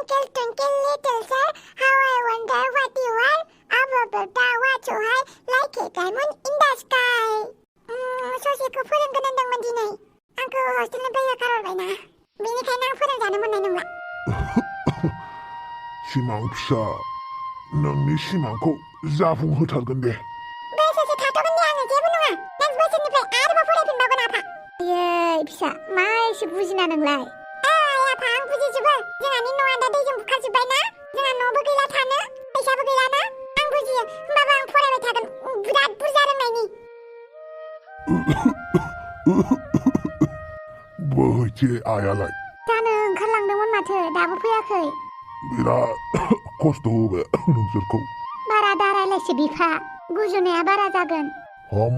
Twinkle, twinkle, little star, how I wonder what you are. Above the tower so high, like a diamond in the sky. 소식을 포장하는 दिनै आंखौ हस्टेलनिफ्राय होखारहरबायना बेनिखायनो आं फोरोंजानो मोननाय नंला सिमां फिसा नोंनि सिमांखौ जाफुंहोथारगोन दे बोसोरसे थाथ'गोन दे आङो जेबो नङा नेक्स्ट बोसोरनिफ्राय आरोबाव फरायफिनबावगोन आफा आयै फिसा मा एसे बुजिना नोंलाय आफा आं बुजिजोबो जोंहानि न'आ दा दैजों बुखारजोब्बायना जोंहा न'बो गैला थानो फैसाबो गैलाना आं बुजियो होमबाबो आं फरायबाय थागोन बिराद बुरजा रोंनायनि बोहैथि आयालाय जानो ओंखारलांदोंमोन माथो दाबो फैयाखै बिराद खस्थ' होबाय नोंसोरखौ बारा दारायलायसो बिफा गुजुनाया बारा जागोन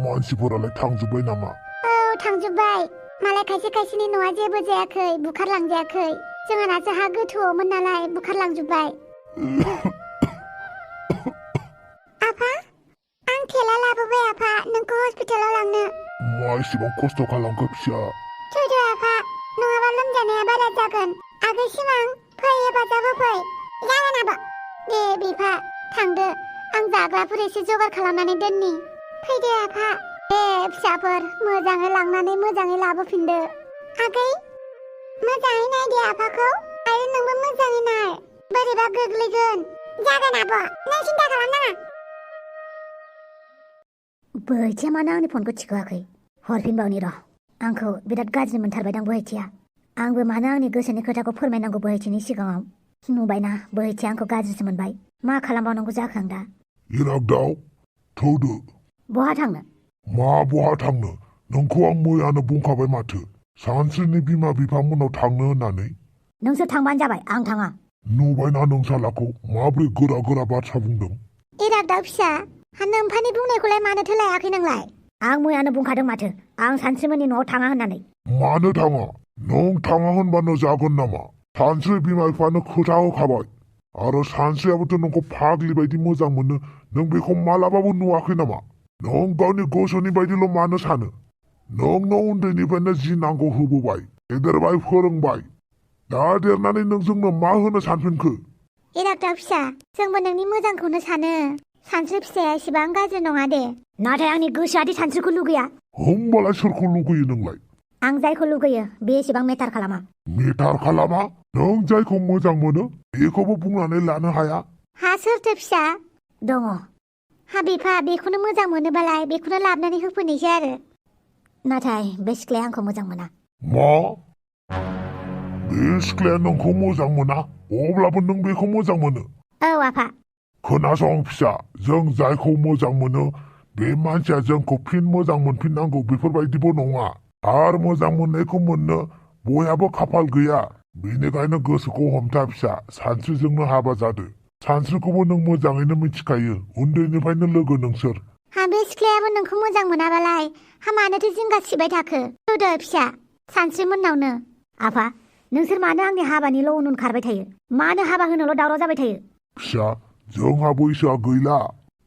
मानसिफोरालाय थांजोब्बाय नामा औ थांजोब्बाय मालाय खायसे खायसेनि न'आ जेबो जायाखै बुखारलांजायाखै जोंहानासो हा गोथौआवमोन नालाय बुखारलांजोब्बाय आफा आं थेला लाबोबाय आफा नोंखौ हस्पिटालाव लांनो मा एसेबां खस्थ' खालामखो फिसा थौदो आफा नङाबा लोमजानाया बारा जागोन आगै सिमां फै हेफाजाब होफै जागोन आब' दे बिफा थांदो आं जाग्राफोर एसे जगार खालामनानै दोननि फैदो आफा दे फिसाफोर मोजाङै लांनानै मोजाङै लाबोफिनदो आगै मोजाङै नायदो आफाखौ आरो नोंबो मोजाङै नाय बोरैबा गोग्लैगोन जागोन आब' नों सिन्था खालामनाङा बोहैथिया मानो आंनि फनखौ थिखोआखै हरफिनबावनि र' आंखौ बिराद गाज्रि मोनथारबायदां बोहैथिया आंबो मानो आंनि गोसोनि खोथाखौ फोरमायनांगौ बोहैथिनि सिगाङाव नुबायना बोहैथिया आंखौ गाज्रिसो मोनबाय मा खालामबावनांगौ जाखो आं दा इरागदाव थौदो बहा थांनो मा बहा थांनो नोंखौ आं मैयानो बुंखाबाय माथो सानस्रिनि बिमा बिफामोननाव थांनो होननानै नोंसोर थांबानो जाबाय आं थाङा नुबायना नों सालाखौ माब्रै गोरा गोरा बाथ्रा बुंदों इरागदाव फिसा नोम्फानि बुंनायखौलाय मानोथो लायाखै नोंलाय आं मैयानो बुंखादों माथो आं सानस्रिमोननि न'आव थाङा होननानै मानो थाङा नों थाङा होनबानो जागोन नामा सानस्रि बिमा बिफानो खोथा होखाबाय आरो सानस्रियाबोथ' नोंखौ फाग्लि बायदि मोजां मोनो नों बेखौ मालाबाबो नुवाखै नामा नों गावनि गोसोनि बायदिल' मानो सानो नोंनो उन्दैनिफ्रायनो जि नांगौ होबोबाय फेदेरबाय फोरोंबाय दा देरनानै नों जोंनो मा होनो सानफिनखो इरागदाव फिसा जोंबो नोंनि मोजांखौनो सानो सानस्रि फिसाया एसेबां गाज्रि नङा दे नाथाय आंनि गोसोआदि सानस्रिखौ लुगैया होमबालाय सोरखौ लुगैयो नोंलाय आं जायखौ लुगैयो बे एसेबां मेटार खालामा मेटार खालामा नों जायखौ मोजां मोनो बेखौबो बुंनानै लानो हाया हा सोरथो फिसा दङ हा बिफा बेखौनो मोजां मोनोबालाय बेखौनो लाबोनानै होफैनोसै आरो नाथाय बे सिख्लाया आंखौ मोजां मोना मा बे सिख्लाया नोंखौ मोजां मोना अब्लाबो नों बेखौ मोजां मोनो औ आफा खोनासं फिसा जों जायखौ मोजां मोनो बे मानसिया जोंखौ फिन मोजां मोनफिननांगौ बेफोरबायदिबो नङा आरो मोजां मोननायखौ मोननो बयहाबो खाफाल गैया बेनिखायनो गोसोखौ हमथा फिसा सानस्रिजोंनो हाबा जादो सानस्रिखौबो नों मोजाङैनो मिथिखायो उन्दैनिफ्रायनो लोगो नोंसोर हा बे सिख्लायाबो नोंखौ मोजां मोनाबालाय हा मानोथो जिंगा सिबाय थाखो होदो फिसा सानस्रिमोननावनो आफा नोंसोर मानो आंनि हाबानिल' उन उन खारबाय थायो मानो हाबा होनोल' दावराव जाबाय थायो फिसा जोंहा बैसोआ गैला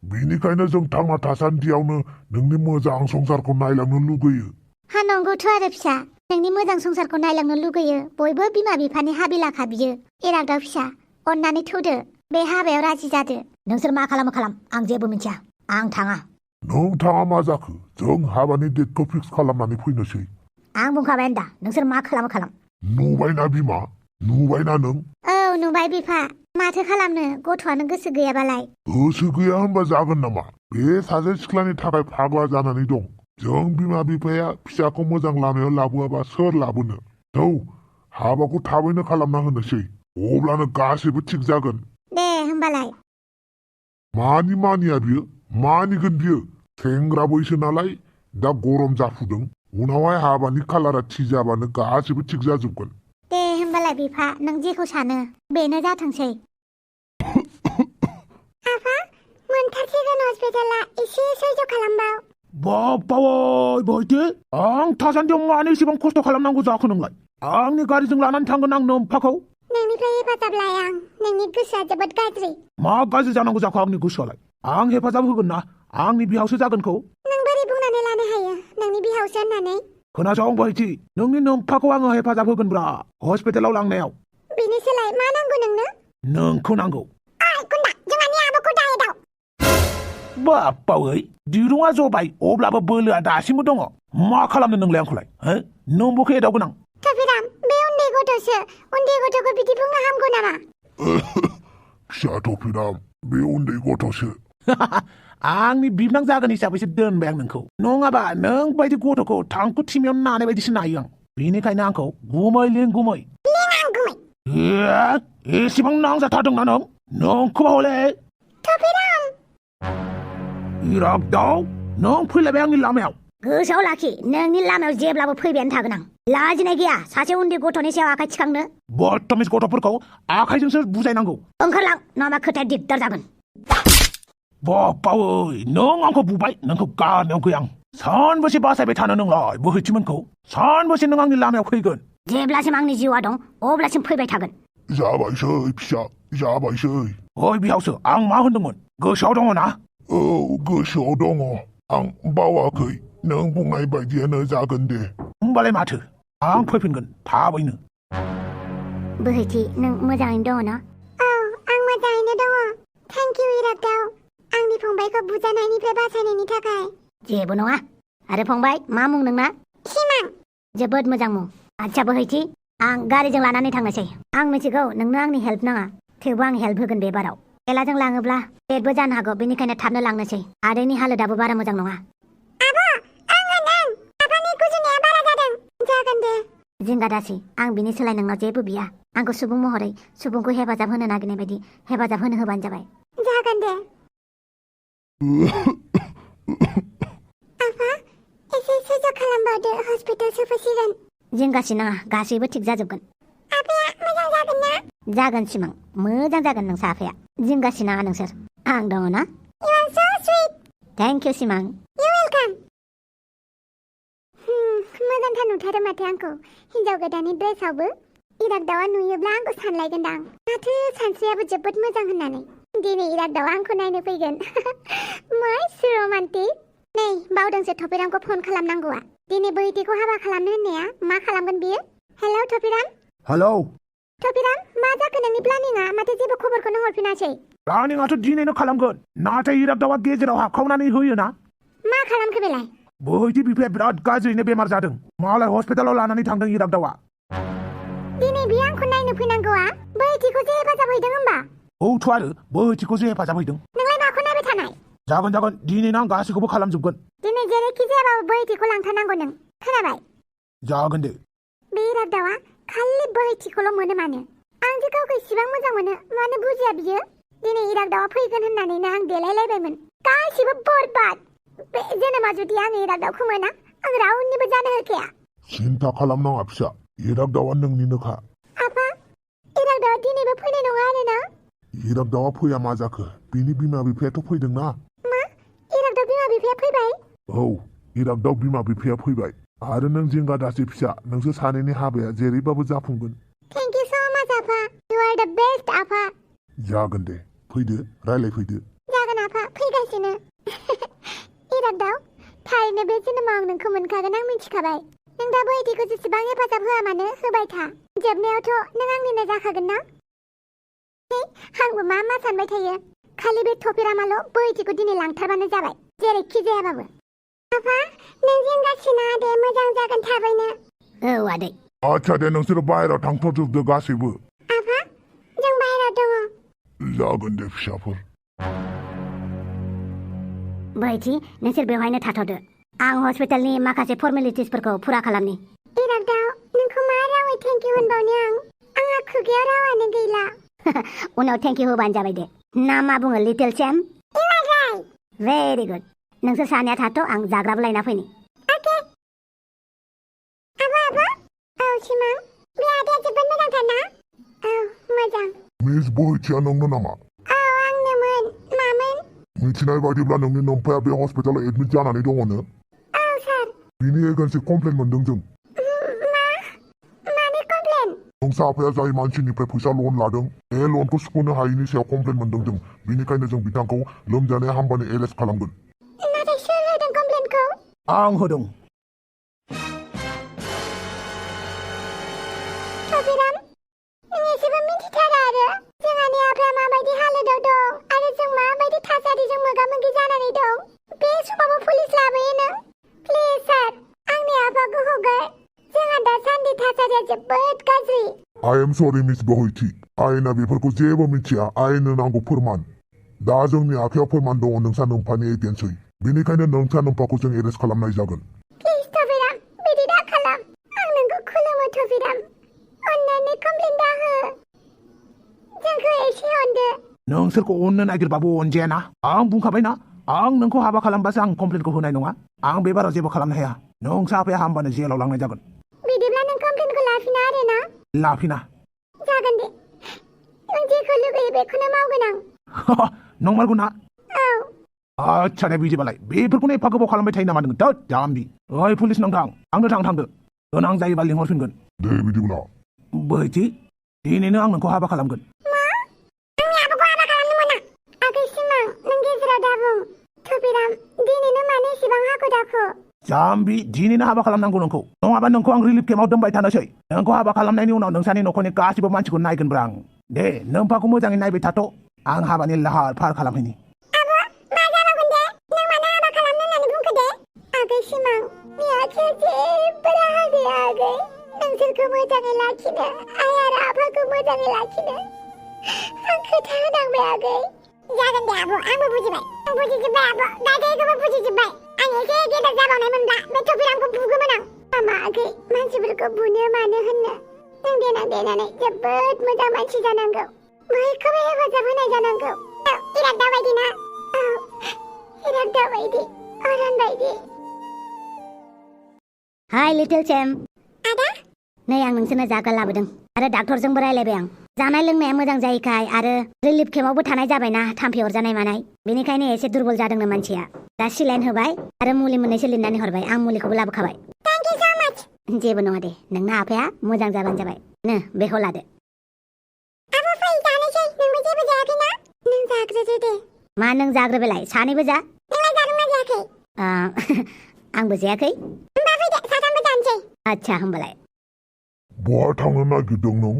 बेनिखायनो जों थांना थासान्दियावनो नोंनि मोजां संसारखौ नायलांनो लुगैयो हा नंगौथ' आरो फिसा नोंनि मोजां संसारखौ नायलांनो लुगैयो बयबो बिमा बिफानि हाबिलाखा बियो इरागदाव फिसा अननानै थौदो बे हाबायाव राजि जादो नोंसोर मा खालामो खालाम आं जेबो मिथिया आं थाङा नों थाङा मा जाखो जों हाबानि डेटखौ फिक्स खालामनानै फैनोसै आं बुंखाबाय दा नोंसोर मा खालामो खालाम नुबायना बिमा नुबायना नों औ नुबाय बिफा माथो खालामनो गथ'आनो गोसो गैयाबालाय गोसो गैया होनबा जागोन नामा बे सासे सिख्लानि थाखाय फाग्ला जानानै दं जों बिमा बिफाया फिसाखौ मोजां लामायाव लाबोआबा सोर लाबोनो थौ हाबाखौ थाबैनो खालामना होनोसै अब्लानो गासैबो थिग जागोन दे होमबालाय मानि मानिया बियो मानिगोन बियो सेंग्रा बैसो नालाय दा गरम जाफुदों उनावहाय हाबानि खालारा थि जाबानो गासैबो थिग जाजोबगोन दे होमबालाय बिफा नों जेखौ सानो बेनो जाथोंसै आफा मोनथारसिगोन हस्पिटाला एसे सैज' खालामबाव बाबावै बोहैथि आं थासान्दियाव मानो एसेबां खस्थ' खालामनांगौ जाखो नोंलाय आंनि गारिजों लानानै थांगोन आं नोम्फाखौ नोंनिफ्राय हेफाजाब लाय आं नोंनि गोसोआ जोबोद गाज्रि मा गाज्रि जानांगौ जाखो आंनि गोसोआलाय आं हेफाजाब होगोन ना आंनि बिहावसो जागोनखौ नों बोरै बुंनानै लानो हायो नोंनि बिहावसो होननानै खोनासं बोहैथि नोंनि नोम्फाखौ आङो हेफाजाब होगोनब्रा हस्पिटालाव लांनायाव बेनि सोलाय मा नांगौ नोंनो नोंखौ नांगौ ओइ गुन्दा जोंहानि आब'खौ दाहेदाव बाप्पावै दिरुङा जबाय अब्लाबो बोलोआ दासिमबो दङ मा खालामनो नोंलाय आंखौलाय हो नोंबोखौ एदावगोन आं थफिराम बे उन्दै गथ'सो उन्दै गथ'खौ बिदि बुंनो हामगौ नामा फिसा टफिराम बे उन्दै गथ'सो आंनि बिबनां जागोन हिसाबैसो दोनबाय आं नोंखौ नङाबा नों बायदि गथ'खौ थांखु थिमियाव नानाय बायदिसो नायो आं बेनिखायनो आंखौ गुमै लिं गुमै एसेबां नांजाथारदोंना नोंखौबा हले थफिराम इरागदाव नों फैलायबाय आंनि लामायाव गोसोआव लाखि नोंनि लामायाव जेब्लाबो फैबायानो थागोन आं लाजिनाय गैया सासे उन्दै गथ'नि सायाव आखाय थिखांनो बदतमिज गथ'फोरखौ आखाइजोंसो बुजायनांगौ ओंखारलां नङाबा खोथाया दिगदार जागोन बाप्पावै नों आंखौ बुबाय नोंखौ गारनायाव गैया आं सानबेसे बासायबाय थानो नोंलाय बोहैथिमोनखौ सानबेसे नों आंनि लामायाव फैगोन जेब्लासिम आंनि जिउआ दं अब्लासिम फैबाय थागोन जाबायसै फिसा जाबायसै ओइ बिहावसो आं मा होनदोंमोन गोसोआव दङ ना औ गोसोआव दङ आं बावाखै नों बुंनाय बायदियानो जागोन दे होमबालाय माथो आं फैफिनगोन थाबैनो बोहैथि नों मोजाङैनो दङ ना औ आं मोजाङैनो दङ थेंक इउ इरागदाव आंनि फंबायखौ बुजानायनिफ्राय बासायनायनि थाखाय जेबो नङा आरो फंबाय मा मुं नोंना सिमां जोबोद मोजां मुं आदसा बोहैथि आं गारिजों लानानै थांनोसै आं मिथिगौ नोंनो आंनि हेल्प नाङा थेवबो आं हेल्प होगोन बे बाराव थेलाजों लाङोब्ला पेटबो जानो हागौ बेनिखायनो थाबनो लांनोसै आदैनि हालोदाबो बारा मोजां नङा आब' आं आफानि गुजुनाया बारा जादों जागोन दे जिंगा दासि आं बिनि सोलाय नोंनाव जेबो बिया आंखौ सुबुं महरै सुबुंखौ हेफाजाब होनो नागिरनाय बायदि हेफाजाब होनो होबानो जाबाय जागोन दे आफा एसे सैज' खालामबावदो हस्पिटाल सफैसिगोन जिंगासि नाङा गासैबो थिग जाजोबगोन आफाया मोजां जागोन ना जागोन सिमां मोजां जागोन नोंसा आफाया जिंगासि नाङा नोंसोर आं दङ ना You are so sweet. Thank you सिमां You're welcome. मोजांथार नुथारो माथो आंखौ हिन्जाव गोदाननि ड्रेसावबो इरागदावा नुयोब्ला आंखौ सानलायगोनदां माथो सानस्रियाबो जोबोद मोजां होननानै दिनै इरागदावा आंखौ नायनो फैगोन माय सो रमान्टिक नै बावदोंसो थफिरामखौ फन खालामनांगौआ दिनै बोहैथिखौ हाबा खालामनो होननाया मा खालामगोन बियो हेलौ थफिराम हेलौ थफिराम मा जाखो नोंनि प्लानिंआ माथो जेबो खबरखौनो हरफिनासै प्लानिंआथ' दिनैनो खालामगोन नाथाय इरागदावा गेजेराव हाबखावनानै होयोना मा खालामखो बेलाय बोहैथि बिफाया बिराद गाज्रियैनो बेमार जादों मालाय हस्पिटालाव लानानै थांदों इरागदावा दिनै बियो आंखौ नायनो फैनांगौआ बोहैथिखौ जे हेफाजाब हैदों होमबा औथ' आरो बोहैथिखौसो हेफाजाब हैदों नोंलाय माखौ नायबाय थानाय जागोन दिनैनो आं गासैखौबो खालामजोबगोन दिनै जेरैखि जायाबाबो बोहैथिखौ लांथारनांगौ नों खोनाबाय जागोन दे बे इरागदावा खालि बोहैथिखौल' मोनो मानो आं जे गावखौ इसिबां मोजां मोनो मानो बुजिया बियो दिनै इरागदावा फैगोन होननानैनो आं देलायलायबायमोन गासिबो बरबाद बे जोनोमा जुदि आं इरागदावखौ मोना आं रावनिबो जानो होखाया सिन्था खालामनाङा फिसा इरागदावा नोंनिनोखा आफा इरागदावा दिनैबो फैनाय नङा आरोना इरागदावा फैया मा जाखो बिनि बिमा बिफायाथ' फैदोंना मा इरागदाव बिमा बिफाया फैबाय औ इरागदाव बिमा बिफाया फैबाय आरो नों जिंगा दासि फिसा नोंसोर सानैनि हाबाया जेरैबाबो जाफुंगोन थेंक इउ सो माच आफा यु आर द बेस्ट आफा जागोन दे फैदो रायलायफैदो जागोन आफा फैगासिनो इरागदाव थारैनो बे जोनोमाव आं नोंखौ मोनखागोन आं मिथिखाबाय नों दा बोहैथिखौ जेसेबां हेफाजाब होआ मानो होबाय था जोबनायावथ' नों आंनिनो जाखागोन ना आंबो मा सानबाय थायो खालि बे थफिरामाल' बोहैथिखौ दिनै लांथारबानो जाबाय जेरैखि जायाबाबो आफा नों जिंगासिना दे मोजां जागोन थाबैनो औ आदै आच्छा दे नोंसोर बाहेरायाव थांथ'जोबदो गासैबो आफा जों बाहेरायाव दङ जागोन दे फिसाफोर बोहैथि नोंसोर बेवहायनो थाथ'दो आं हस्पिटालनि माखासे फर्मेलिटिसफोरखौ फुरा खालामनि इरागदाव नोंखौ मा रावै थेंक इउ होनबावनो आंहा खुगायाव रावानो गैला उनाव थेंक इउ होबानो जाबाय दे ना मा बुङो लिटिल चेम्प भेरि गुड नोंसोर सानैया थाथ' आं जाग्राबो लायना फैनि अके आबा औ सिमां बे आदाया जोबोद मोजांथार ना औ मोजां मिस बोहैथिया नोंनो नामा औ आंनोमोन मामोन मिथिनाय बायदिब्ला नोंनि नोम्फाया बे हस्पिटालाव एडमिट जानानै दङनो औ सार बिनि एगेन्सै कमप्लेन मोनदों जों मानि कमप्लेन नोंसा आफाया जाय मानसिनिफ्राय फैसा लन लादों बे लनखौ सुख'नो हायैनि सायाव कमप्लेन मोनदों जों बिनिखायनो जों बिथांखौ लोमजानाय हामबानो एरेस्ट खालामगोन नाथाय सोर होदों कमप्लेनखौ आं होदों थफिराम नों एसेबो मिथिथारा आरो जोंहानि I am sorry मिस बोहैथि आयेना बेफोरखौ जेबो मिथिया आयेननो नांगौ फोरमान दा जोंनि आखायाव फोरमान दङ नोंसा नोम्फानि एगेन्सै बेनिखायनो नोंसा नोम्फाखौ जों एरेस्ट खालामनाय जागोन प्लिज थबिराम बिदि दा खालाम आं नोंखौ खुलुमो थबिराम अन्नानै कमप्लेन दा हो जोंखौ एसे अनदो नोंसोरखौ अननो नागिरबाबो अनजायाना आं बुंखाबायना आं नोंखौ हाबा खालामबासो आं कमप्लेनखौ होनाय नङा आं बे बाराव जेबो खालामनो हाया नोंसा आफाया हामबानो जेलाव लांनाय जागोन बिदिब्ला नों कमप्लेनखौ लाफिना आरोना लाफिना जागोन दे नों जेखौ लुगैयो बेखौनो मावगोन आं नंमारगौ ना औ आच्छा दे बिदिबालाय बेफोरखौनो एफा गोबाव खालामबाय थायो नामा नोङो दा जाम्बि ओइ पुलिस नोंथां थांदो गोनां जायोबा लिंहरफिनगोन दे बिदिब्ला बोहैथि दिनैनो आं नोंखौ हाबा खालामगोन आंनि आबोखौ हाबा खालामनो मोना आगै सिमां नों गेजेराव दा बुं थबिराम दिनैनो मानो एसेबां हाखु दाखु जाम्बि दिनैनो हाबा खालामनांगौ नोंखौ नङाबा नोंखौ आं रिलिफ केम्पआव दोनबाय थानोसै नोंखौ हाबा खालामनायनि उनाव नोंसानि न'खरनि गासिबो मानसिखौ नायगोनब्रा आं दे नोम्फाखौ मोजाङै नायबाय थाथ' आं हाबानि लाहार फाहार खालामहैनि आब' मा जानांगोन दे नों मानो हाबा खालामनो होननानै बुंखो दे आगै सिमां नि आखायाव जेबो राहा गैया आगै नोंसोरखौ मोजाङै लाखिनो आइ आरो आफाखौ मोजाङै लाखिनो आं खोथा होनांबाय आगै जागोन दे आब' आंबो बुजिबाय आं बुजिजोब्बाय आब' गासैखौबो बुजिजोब्बाय आं एसे गेदेर जाबावनाय मोनब्ला बे थबिरामखौ बुगौमोन आं हामा आगै मानसिफोरखौ बुनो मानो होननो नों देनां देनानै जोबोद मोजां मानसि जानांगौ बयखौबो हेफाजाब होनाय जानांगौ औ इराग्दाव बायदि ना औ इराग्दाव बायदि अरन बायदि हाय लिटिल चेम आदा नै आं नोंसोरनो जाग्रा लाबोदों आरो डाक्टरजोंबो रायलायबाय आं जानाय लोंनाया मोजां जायैखाय आरो रिलिफ केम्पआवबो थानाय जाबायना थाम्फै अरजानाय मानाय बेनिखायनो एसे दुरबल जादोंनो मानसिया दा सिलाइन होबाय आरो मुलि मोननैसो लिरनानै हरबाय आं मुलिखौबो लाबोखाबाय थेंक इउ सो माच जेबो नङा दे नोंना आफाया मोजां जाबानो जाबाय नो बेखौ लादो आब' फै जानोसै नोंबो जेबो जायाखैना नों जाग्रोदो दे मा नों जाग्रोबायलाय सानैबो जा नोंलाय जादोंना जायाखै आंबो जायाखै होमबा फैदो साथामबो जानोसै आच्छा होमबालाय बहा थांनो नागिरदों नों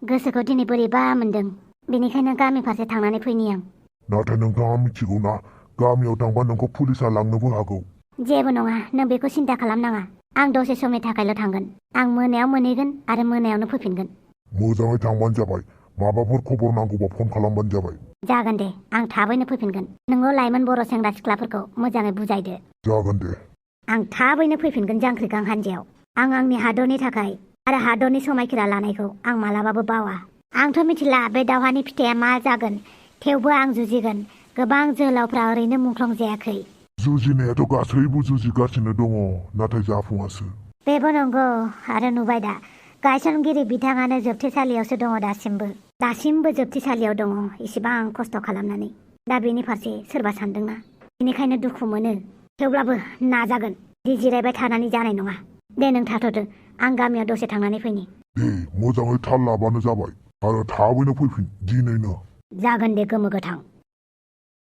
गोसोखौ दिनै बोरैबा मोनदों बेनिखायनो गामि फारसे थांनानै फैनि आं नाथाय नोंथाङा मिथिगौ ना गामियाव थांबा नोंखौ पुलिसा लांनोबो हागौ जेबो नङा नों बेखौ सिन्था खालामनाङा आं दसे समनि थाखायल' थांगोन आं मोनायाव मोनहैगोन आरो मोनायावनो फैफिनगोन मोजाङै थांबानो जाबाय माबाफोर खबर नांगौबा फन खालामबानो जाबाय जागोन दे आं थाबैनो फैफिनगोन नोंल' लाइमोन बर' सेंग्रा सिख्लाफोरखौ मोजाङै बुजायदो जागोन दे आं थाबैनो फैफिनगोन जांख्रिखां हान्जायाव आं आंनि हादरनि थाखाय आरो हादरनि समायखिरा लानायखौ आं मालाबाबो बावा आंथ' मिथिला बे दावहानि फिथाइया मा जागोन थेवबो आं जुजिगोन गोबां जोहोलावफ्रा ओरैनो मुंख्लं जायाखै जुजिनायाथ' गासैबो जुजिगासिनो दङ नाथाय जाफुङासो बेबो नंगौ आरो नुबाय दा गायसनगिरि बिथाङानो जोबथेसालियावसो दङ दासिमबो जोबथेसालियाव दङ इसेबां खस्थ' खालामनानै दा बेनि फारसे सोरबा सानदोंना बेनिखायनो दुखु मोनो थेवब्लाबो नाजागोन दि जिरायबाय थानानै जानाय नङा दे नों थाथ'दो आं गामियाव दसे थांनानै फैनि दे मोजाङै थाल लाबानो जाबाय आरो थाबैनो फैफिन दिनैनो जागोन दे गोमो गोथां